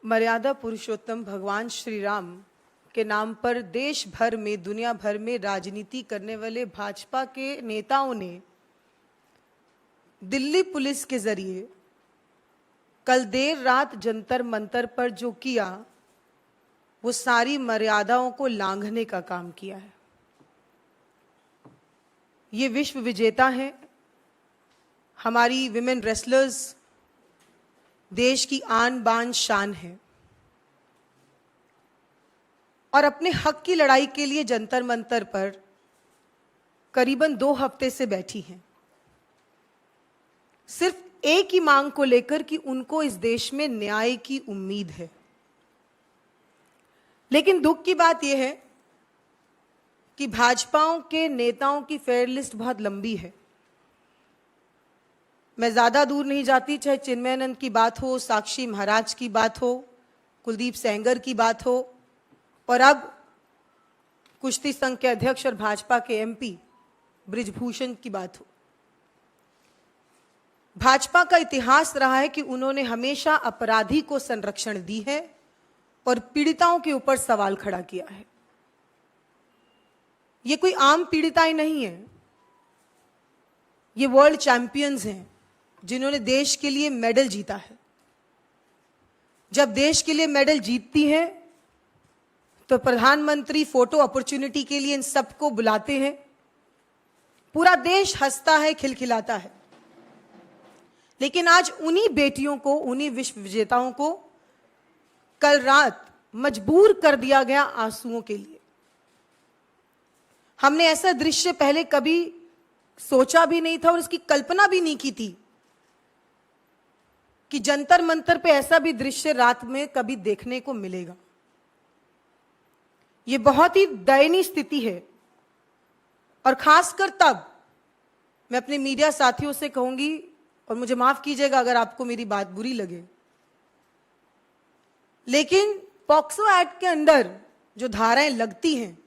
मर्यादा पुरुषोत्तम भगवान श्री राम के नाम पर देश भर में, दुनिया भर में राजनीति करने वाले भाजपा के नेताओं ने दिल्ली पुलिस के जरिए कल देर रात जंतर मंतर पर जो किया वो सारी मर्यादाओं को लांघने का काम किया है। ये विश्व विजेता हैं, हमारी विमेन रेसलर्स देश की आन बान शान है और अपने हक की लड़ाई के लिए जंतर मंतर पर करीबन 2 हफ्ते से बैठी हैं, सिर्फ एक ही मांग को लेकर कि उनको इस देश में न्याय की उम्मीद है। लेकिन दुख की बात यह है कि भाजपाओं के नेताओं की फेयर लिस्ट बहुत लंबी है। मैं ज्यादा दूर नहीं जाती, चाहे चिन्मयानंद की बात हो, साक्षी महाराज की बात हो, कुलदीप सेंगर की बात हो और अब कुश्ती संघ के अध्यक्ष और भाजपा के एमपी बृजभूषण की बात हो। भाजपा का इतिहास रहा है कि उन्होंने हमेशा अपराधी को संरक्षण दी है और पीड़िताओं के ऊपर सवाल खड़ा किया है। ये कोई आम पीड़िताएं नहीं है, ये वर्ल्ड चैंपियंस हैं जिन्होंने देश के लिए मेडल जीता है। जब देश के लिए मेडल जीतती हैं तो प्रधानमंत्री फोटो अपॉर्चुनिटी के लिए इन सबको बुलाते हैं, पूरा देश हंसता है, खिलखिलाता है। लेकिन आज उन्हीं बेटियों को, उन्हीं विश्व विजेताओं को कल रात मजबूर कर दिया गया आंसुओं के लिए। हमने ऐसा दृश्य पहले कभी सोचा भी नहीं था और इसकी कल्पना भी नहीं की थी कि जंतर मंतर पे ऐसा भी दृश्य रात में कभी देखने को मिलेगा। यह बहुत ही दयनीय स्थिति है और खासकर तब मैं अपने मीडिया साथियों से कहूंगी, और मुझे माफ कीजिएगा अगर आपको मेरी बात बुरी लगे, लेकिन पॉक्सो एक्ट के अंदर जो धाराएं लगती हैं,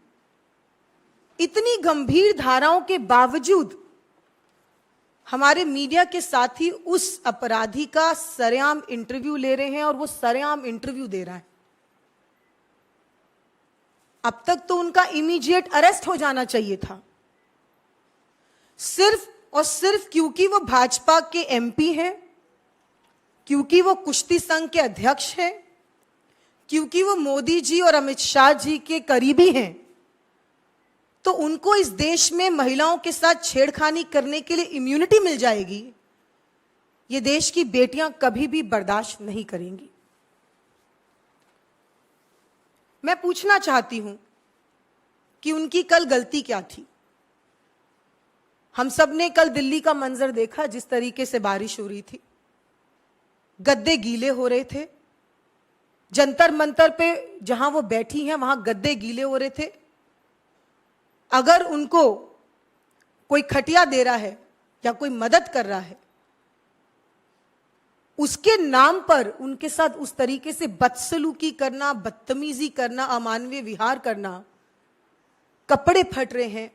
इतनी गंभीर धाराओं के बावजूद हमारे मीडिया के साथी उस अपराधी का सरेआम इंटरव्यू ले रहे हैं और वो सरेआम इंटरव्यू दे रहा है। अब तक तो उनका इमीडिएट अरेस्ट हो जाना चाहिए था, सिर्फ और सिर्फ क्योंकि वो भाजपा के एमपी हैं, क्योंकि वो कुश्ती संघ के अध्यक्ष हैं, क्योंकि वो मोदी जी और अमित शाह जी के करीबी हैं, तो उनको इस देश में महिलाओं के साथ छेड़खानी करने के लिए इम्यूनिटी मिल जाएगी। ये देश की बेटियां कभी भी बर्दाश्त नहीं करेंगी। मैं पूछना चाहती हूं कि उनकी कल गलती क्या थी। हम सब ने कल दिल्ली का मंजर देखा, जिस तरीके से बारिश हो रही थी, गद्दे गीले हो रहे थे, जंतर मंतर पे जहां वो बैठी हैं वहां गद्दे गीले हो रहे थे। अगर उनको कोई खटिया दे रहा है या कोई मदद कर रहा है, उसके नाम पर उनके साथ उस तरीके से बदसलूकी करना, बदतमीजी करना, अमानवीय विहार करना, कपड़े फट रहे हैं,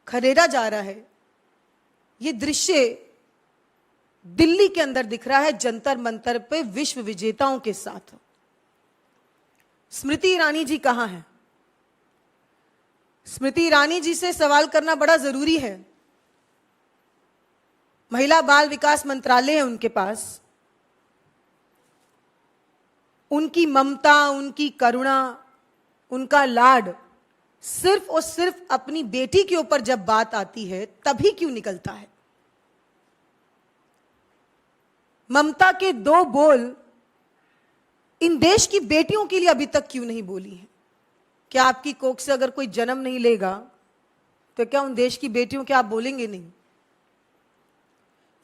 खदेड़ा जा रहा है, ये दृश्य दिल्ली के अंदर दिख रहा है जंतर मंतर पे विश्व विजेताओं के साथ। स्मृति ईरानी जी कहां हैं? स्मृति ईरानी जी से सवाल करना बड़ा जरूरी है। महिला बाल विकास मंत्रालय है उनके पास। उनकी ममता, उनकी करुणा, उनका लाड सिर्फ और सिर्फ अपनी बेटी के ऊपर जब बात आती है तभी क्यों निकलता है? ममता के 2 बोल इन देश की बेटियों के लिए अभी तक क्यों नहीं बोली है? क्या आपकी कोख से अगर कोई जन्म नहीं लेगा तो क्या उन देश की बेटियों के आप बोलेंगे नहीं?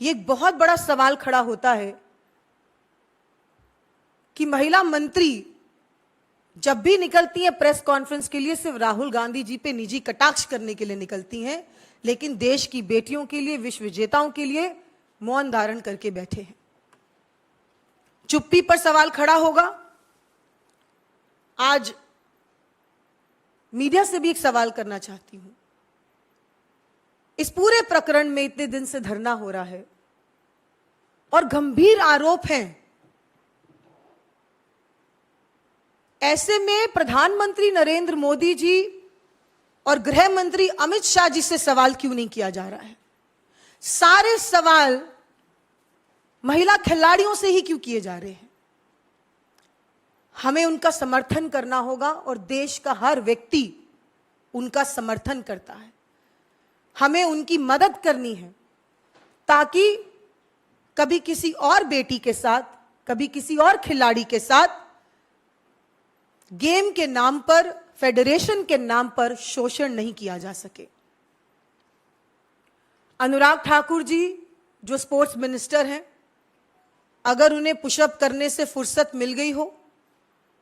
ये एक बहुत बड़ा सवाल खड़ा होता है कि महिला मंत्री जब भी निकलती हैं प्रेस कॉन्फ्रेंस के लिए सिर्फ राहुल गांधी जी पे निजी कटाक्ष करने के लिए निकलती हैं, लेकिन देश की बेटियों के लिए, विश्व विजेताओं के लिए मौन धारण करके बैठे हैं। चुप्पी पर सवाल खड़ा होगा। आज मीडिया से भी एक सवाल करना चाहती हूं। इस पूरे प्रकरण में इतने दिन से धरना हो रहा है और गंभीर आरोप हैं ऐसे में प्रधानमंत्री नरेंद्र मोदी जी और गृह मंत्री अमित शाह जी से सवाल क्यों नहीं किया जा रहा है? सारे सवाल महिला खिलाड़ियों से ही क्यों किए जा रहे हैं? हमें उनका समर्थन करना होगा और देश का हर व्यक्ति उनका समर्थन करता है। हमें उनकी मदद करनी है ताकि कभी किसी और बेटी के साथ, कभी किसी और खिलाड़ी के साथ गेम के नाम पर, फेडरेशन के नाम पर शोषण नहीं किया जा सके। अनुराग ठाकुर जी जो स्पोर्ट्स मिनिस्टर हैं, अगर उन्हें पुशअप करने से फुर्सत मिल गई हो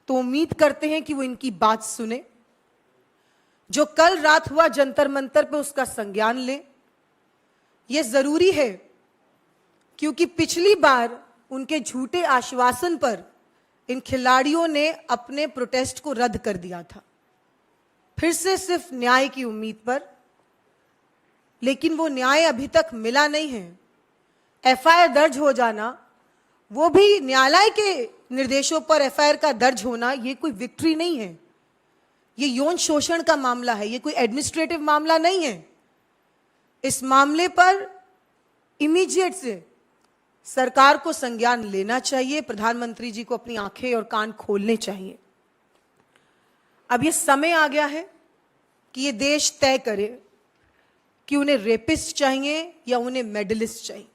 तो उम्मीद करते हैं कि वो इनकी बात सुने। जो कल रात हुआ जंतर मंतर पे उसका संज्ञान लें। यह जरूरी है क्योंकि पिछली बार उनके झूठे आश्वासन पर इन खिलाड़ियों ने अपने प्रोटेस्ट को रद्द कर दिया था, फिर से सिर्फ न्याय की उम्मीद पर। लेकिन वो न्याय अभी तक मिला नहीं है। एफआईआर दर्ज हो जाना, वो भी न्यायालय के निर्देशों पर एफआईआर का दर्ज होना, ये कोई विक्ट्री नहीं है। ये यौन शोषण का मामला है, ये कोई एडमिनिस्ट्रेटिव मामला नहीं है। इस मामले पर इमीडिएट से सरकार को संज्ञान लेना चाहिए। प्रधानमंत्री जी को अपनी आंखें और कान खोलने चाहिए। अब ये समय आ गया है कि ये देश तय करे कि उन्हें रेपिस्ट चाहिए या उन्हें मेडलिस्ट चाहिए।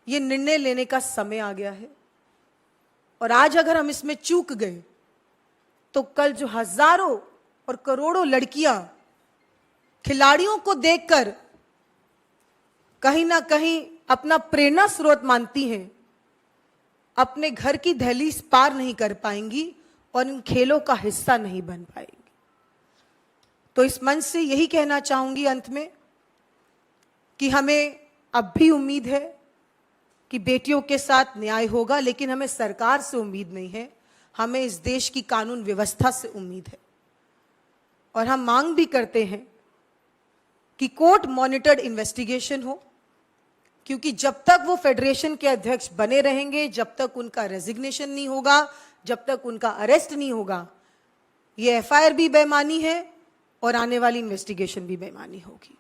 ये निर्णय लेने का समय आ गया है और आज अगर हम इसमें चूक गए तो कल जो हजारों और करोड़ों लड़कियां खिलाड़ियों को देखकर कहीं ना कहीं अपना प्रेरणा स्रोत मानती हैं, अपने घर की दहलीज पार नहीं कर पाएंगी और इन खेलों का हिस्सा नहीं बन पाएंगी। तो इस मंच से यही कहना चाहूंगी अंत में कि हमें अब भी उम्मीद है कि बेटियों के साथ न्याय होगा, लेकिन हमें सरकार से उम्मीद नहीं है, हमें इस देश की कानून व्यवस्था से उम्मीद है। और हम मांग भी करते हैं कि कोर्ट मॉनिटर्ड इन्वेस्टिगेशन हो, क्योंकि जब तक वो फेडरेशन के अध्यक्ष बने रहेंगे, जब तक उनका रेजिग्नेशन नहीं होगा, जब तक उनका अरेस्ट नहीं होगा, ये एफआईआर भी बेईमानी है और आने वाली इन्वेस्टिगेशन भी बेईमानी होगी।